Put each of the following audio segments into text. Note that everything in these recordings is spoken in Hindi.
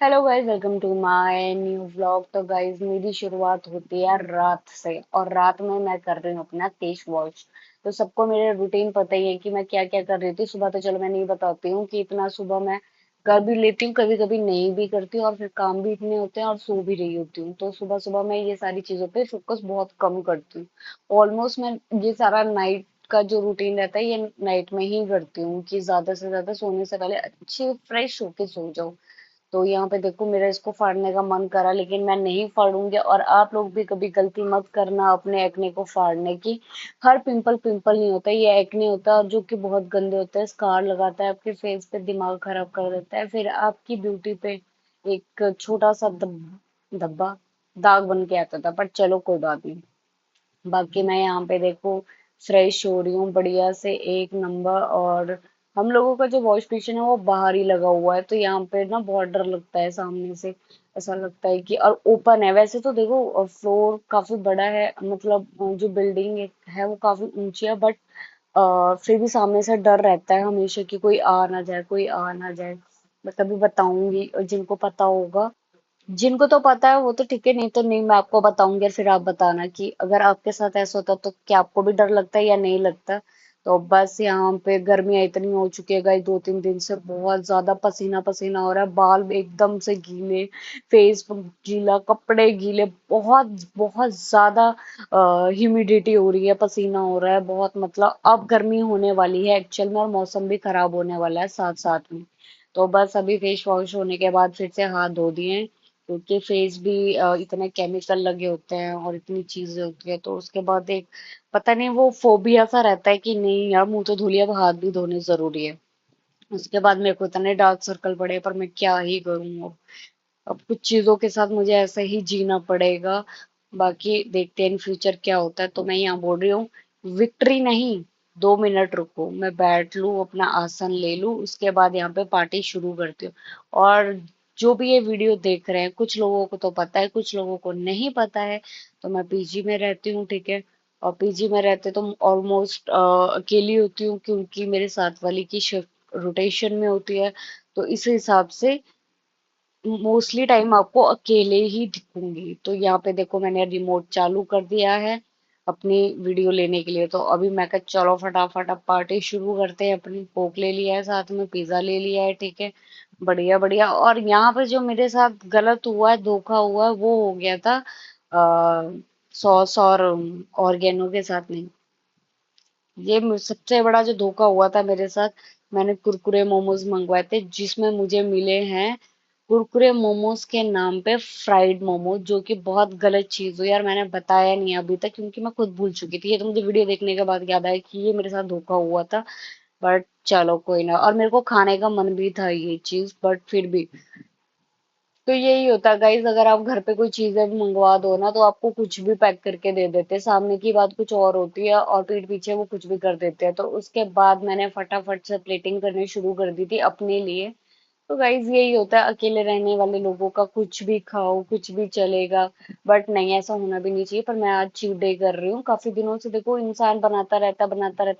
Hello guys, welcome to my new vlog. तो गाइस, मेरी शुरुआत होती है रात से और रात में मैं कर रही हूँ अपना फेस वॉश। तो सबको मेरे रूटीन पता ही है कि मैं क्या क्या कर रही थी सुबह। तो चलो मैं नहीं बताती हूँ कि इतना सुबह मैं कर भी लेती हूँ, कभी कभी नहीं भी करती हूँ, और फिर काम भी इतने होते हैं और सो भी रही होती हूँ। तो सुबह सुबह मैं ये सारी चीजों पे फोकस बहुत कम करती हूँ। ऑलमोस्ट मैं ये सारा नाइट का जो रूटीन रहता है ये नाइट में ही करती हूँ कि ज्यादा से ज्यादा सोने से पहले अच्छे फ्रेश होके सो जाऊं। तो यहाँ पे देखो, मेरा इसको फाड़ने का मन करा लेकिन मैं नहीं फाड़ूंगी। और आप लोग भी कभी गलती मत करना अपने एक्ने को फाड़ने की। हर पिंपल पिंपल नहीं होता, ये एक्ने होता है, और जो कि बहुत गंदे होते हैं, स्कार लगाता है आपके फेस पे, दिमाग खराब कर देता है, फिर आपकी ब्यूटी पे एक छोटा सा धब्बा दाग बन के आता था। पर चलो कोई बात नहीं। बाकी मैं यहाँ पे देखो फ्रेश हो रही हूँ बढ़िया से, एक नंबर। और हम लोगों का जो वॉश बेसिन है वो बाहर ही लगा हुआ है, तो यहाँ पे ना बहुत डर लगता है सामने से। ऐसा लगता है कि, और ओपन है वैसे तो देखो, फ्लोर काफी बड़ा है, मतलब जो बिल्डिंग है वो काफी ऊंची है, बट फिर भी सामने से डर रहता है हमेशा कि कोई आ ना जाए, कोई आ ना जाए। मैं कभी बताऊंगी, और जिनको पता होगा, जिनको तो पता है वो तो ठीक है, नहीं तो नहीं, मैं आपको बताऊंगी और फिर आप बताना कि अगर आपके साथ ऐसा होता तो क्या आपको भी डर लगता है या नहीं लगता। तो बस यहाँ पे गर्मियाँ इतनी हो चुकी है गाइस, 2-3 दिन से बहुत ज्यादा पसीना पसीना हो रहा है, बाल एकदम से गीले, फेस गीला, कपड़े गीले, बहुत बहुत ज्यादा ह्यूमिडिटी हो रही है, पसीना हो रहा है बहुत। मतलब अब गर्मी होने वाली है एक्चुअल में, और मौसम भी खराब होने वाला है साथ साथ में। तो बस अभी फेस वॉश होने के बाद फिर से हाथ धो दिए, क्योंकि फेस भी इतने केमिकल लगे होते हैं और इतनी चीजें होती है, तो उसके बाद एक पता नहीं वो फोबिया सा रहता है कि नहीं यार, मुंह तो धो लिया, अब हाथ भी धोने जरूरी है। उसके बाद मेरे को इतने डार्क सर्कल पड़े, पर मैं क्या ही करूँ अब कुछ चीजों के साथ मुझे ऐसे ही जीना पड़ेगा। बाकी देखते हैं इन फ्यूचर क्या होता है। तो मैं यहाँ बोल रही हूँ, विक्ट्री नहीं, 2 मिनट रुको, मैं बैठ लूँ, अपना आसन ले लूँ, उसके बाद यहाँ पे पार्टी शुरू करती हूँ। और जो भी ये वीडियो देख रहे हैं, कुछ लोगों को तो पता है, कुछ लोगों को नहीं पता है। तो मैं पीजी में रहती हूँ, ठीक है। और पीजी में रहते तो ऑलमोस्ट अकेली होती हूँ, क्योंकि मेरे साथ वाली की शिफ्ट रोटेशन में होती है। तो इस हिसाब से मोस्टली टाइम आपको अकेले ही दिखूंगी। तो यहाँ पे देखो, मैंने रिमोट चालू कर दिया है अपनी वीडियो लेने के लिए। तो अभी मैं कहा चलो फटाफट अब पार्टी शुरू करते हैं अपनी। कोक ले लिया है, साथ में पिज्जा ले लिया है, ठीक है, बढ़िया बढ़िया। और यहाँ पे जो मेरे साथ गलत हुआ है, धोखा हुआ है, वो हो गया था सॉस और ऑर्गेनो के साथ नहीं। ये सबसे बड़ा जो धोखा हुआ था मेरे साथ, मैंने कुरकुरे मोमोज मंगवाए थे, जिसमें मुझे मिले हैं कुरकुरे मोमोज के नाम पे फ्राइड मोमोज, जो कि बहुत गलत चीज हुई यार। मैंने बताया नहीं अभी तक, क्योंकि मैं खुद भूल चुकी थी। ये तो मुझे वीडियो देखने के बाद याद आया कि ये मेरे साथ धोखा हुआ था। बट चलो कोई ना, और मेरे को खाने का मन भी था ये चीज, बट फिर भी। तो यही होता है गाइज, अगर आप घर पे कोई चीजें भी मंगवा दो ना, तो आपको कुछ भी पैक करके दे देते हैं, सामने की बात कुछ और होती है और पीठ पीछे वो कुछ भी कर देते हैं। तो उसके बाद मैंने फटाफट से प्लेटिंग करनी शुरू कर दी थी अपने लिए। तो गाइज यही होता है, अकेले रहने वाले लोगों का, कुछ भी खाओ कुछ भी चलेगा। बट नहीं, ऐसा होना भी नहीं चाहिए। पर मैं आज चीट डे कर रही हूँ, काफी दिनों से देखो इंसान बनाता रहता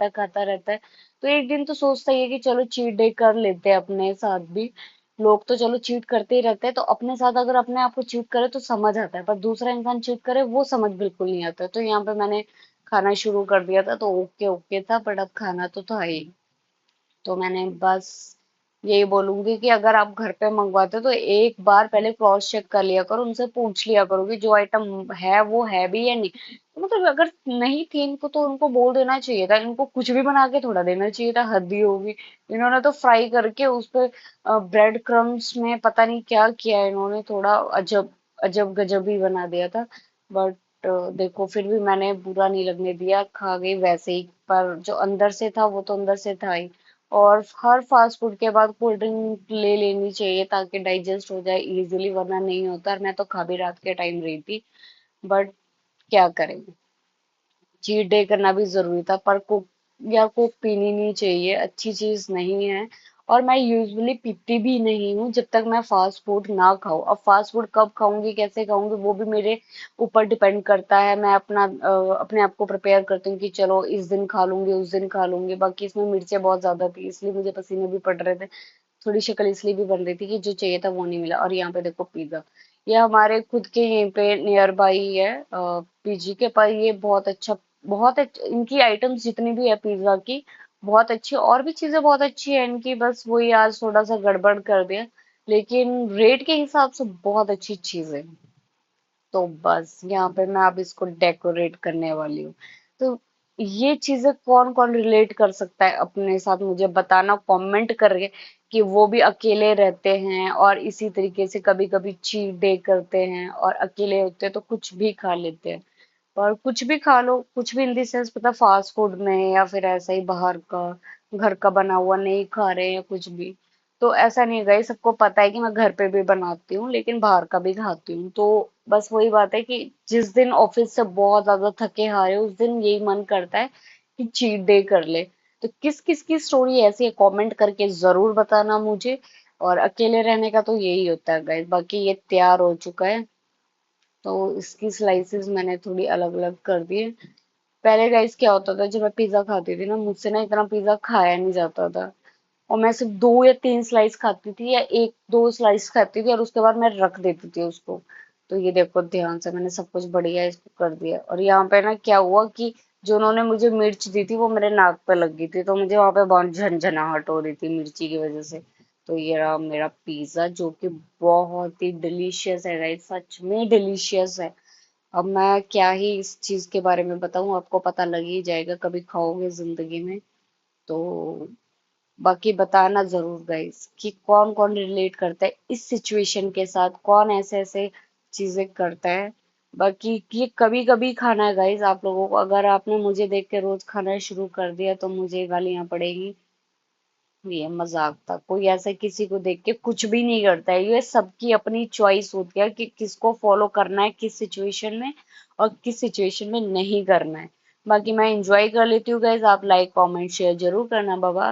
है, खाता रहता है। तो एक दिन तो सोचता ही है कि चलो चीट डे कर लेते हैं अपने साथ भी। लोग तो चलो चीट करते ही रहते हैं, तो अपने साथ अगर अपने आप को चीट करे तो समझ आता है, पर दूसरा इंसान चीट करे वो समझ बिल्कुल नहीं आता है। तो यहाँ पे मैंने खाना शुरू कर दिया था, तो ओके ओके था, बट अब खाना तो था ही। तो मैंने बस यही बोलूंगी कि अगर आप घर पे मंगवाते हो तो एक बार पहले क्रॉस चेक कर लिया करो, उनसे पूछ लिया करो कि जो आइटम है वो है भी या नहीं। तो मतलब अगर नहीं थी इनको तो उनको बोल देना चाहिए था, इनको कुछ भी बना के थोड़ा देना चाहिए था, हद ही होगी। इन्होंने तो फ्राई करके उस पे ब्रेड क्रम्स में पता नहीं क्या किया इन्होंने, थोड़ा अजब अजब गजब ही बना दिया था। बट देखो फिर भी मैंने बुरा नहीं लगने दिया, खा गई वैसे ही। पर जो अंदर से था वो तो अंदर से था ही। और हर फास्ट फूड के बाद कोल्ड ड्रिंक ले लेनी चाहिए ताकि डाइजेस्ट हो जाए इजीली, वरना नहीं होता। और मैं तो खा भी रात के टाइम रही थी, बट क्या करें, चीट डे करना भी जरूरी था। पर कोक, यार कोक पीनी नहीं चाहिए, अच्छी चीज नहीं है। और मैं यूजुअली पीती भी नहीं हूँ जब तक मैं फास्ट फूड ना खाऊं। अब फास्ट फूड कब खाऊंगी, कैसे खाऊंगी, वो भी मेरे ऊपर डिपेंड करता है। मैं अपना अपने आप को प्रिपेयर करती हूँ कि चलो इस दिन खा लूंगी, उस दिन खा लूंगी। बाकी इसमें मिर्चें बहुत ज्यादा थी, इसलिए मुझे पसीने भी पड़ रहे थे। थोड़ी शक्ल इसलिए भी बन रही थी कि जो चाहिए था वो नहीं मिला। और यहाँ पे देखो पिज्जा, ये हमारे खुद के यहीं पे नियर बाई ही है, पीजी के पास। ये बहुत अच्छा, इनकी आइटम्स जितनी भी है पिज्जा की बहुत अच्छी, और भी चीजें बहुत अच्छी है इनकी, बस वही आज थोड़ा सा गड़बड़ कर दिया, लेकिन रेट के हिसाब से बहुत अच्छी चीज है। तो बस यहाँ पे मैं अब इसको डेकोरेट करने वाली हूँ। तो ये चीजें कौन कौन रिलेट कर सकता है अपने साथ, मुझे बताना कमेंट करके, कि वो भी अकेले रहते हैं और इसी तरीके से कभी कभी चीट डे करते हैं और अकेले होते हैं तो कुछ भी खा लेते हैं। और कुछ भी खा लो, कुछ भी इन दी सेंस, पता फास्ट फूड में या फिर ऐसा ही बाहर का, घर का बना हुआ नहीं खा रहे हैं कुछ भी। तो ऐसा नहीं है गाइस, सबको पता है कि मैं घर पे भी बनाती हूँ लेकिन बाहर का भी खाती हूँ। तो बस वही बात है कि जिस दिन ऑफिस से बहुत ज्यादा थके हारे उस दिन यही मन करता है कि चीट डे कर ले। तो किस किस की स्टोरी ऐसी है कमेंट करके जरूर बताना मुझे। और अकेले रहने का तो यही होता है गाइस। बाकी ये तैयार हो चुका है, तो इसकी स्लाइसेस मैंने थोड़ी अलग अलग कर दी है। पहले गाइस क्या होता था, जब मैं पिज्जा खाती थी ना, मुझसे ना इतना पिज्जा खाया नहीं जाता था, और मैं सिर्फ 2 या 3 स्लाइस खाती थी, या 1-2 स्लाइस खाती थी और उसके बाद मैं रख देती थी उसको। तो ये देखो ध्यान से मैंने सब कुछ बढ़िया इसको कर दिया। और यहाँ पे ना क्या हुआ कि जो उन्होंने मुझे मिर्च दी थी वो मेरे नाक पे लग गई थी, तो मुझे वहां पे बहुत झंझनाहट हो रही थी मिर्ची की वजह से। तो ये रहा मेरा पिज्जा, जो कि बहुत ही डिलीशियस है गाइस, सच में डिलीशियस है। अब मैं क्या ही इस चीज के बारे में बताऊं, आपको पता लग ही जाएगा कभी खाओगे जिंदगी में। तो बाकी बताना जरूर गाइस कि कौन कौन रिलेट करता है इस सिचुएशन के साथ, कौन ऐसे ऐसे चीजें करता है। बाकी ये कभी कभी खाना है गाइस आप लोगों को, अगर आपने मुझे देख के रोज खाना शुरू कर दिया तो मुझे गालियां पड़ेगी। ये मजाक था, कोई ऐसे किसी को देख के कुछ भी नहीं करता है, ये सबकी अपनी चॉइस होती है कि किसको फॉलो करना है किस सिचुएशन में और किस सिचुएशन में नहीं करना है। बाकी मैं इंजॉय कर लेती हूँ गाइस, आप लाइक कमेंट शेयर जरूर करना। बाबा।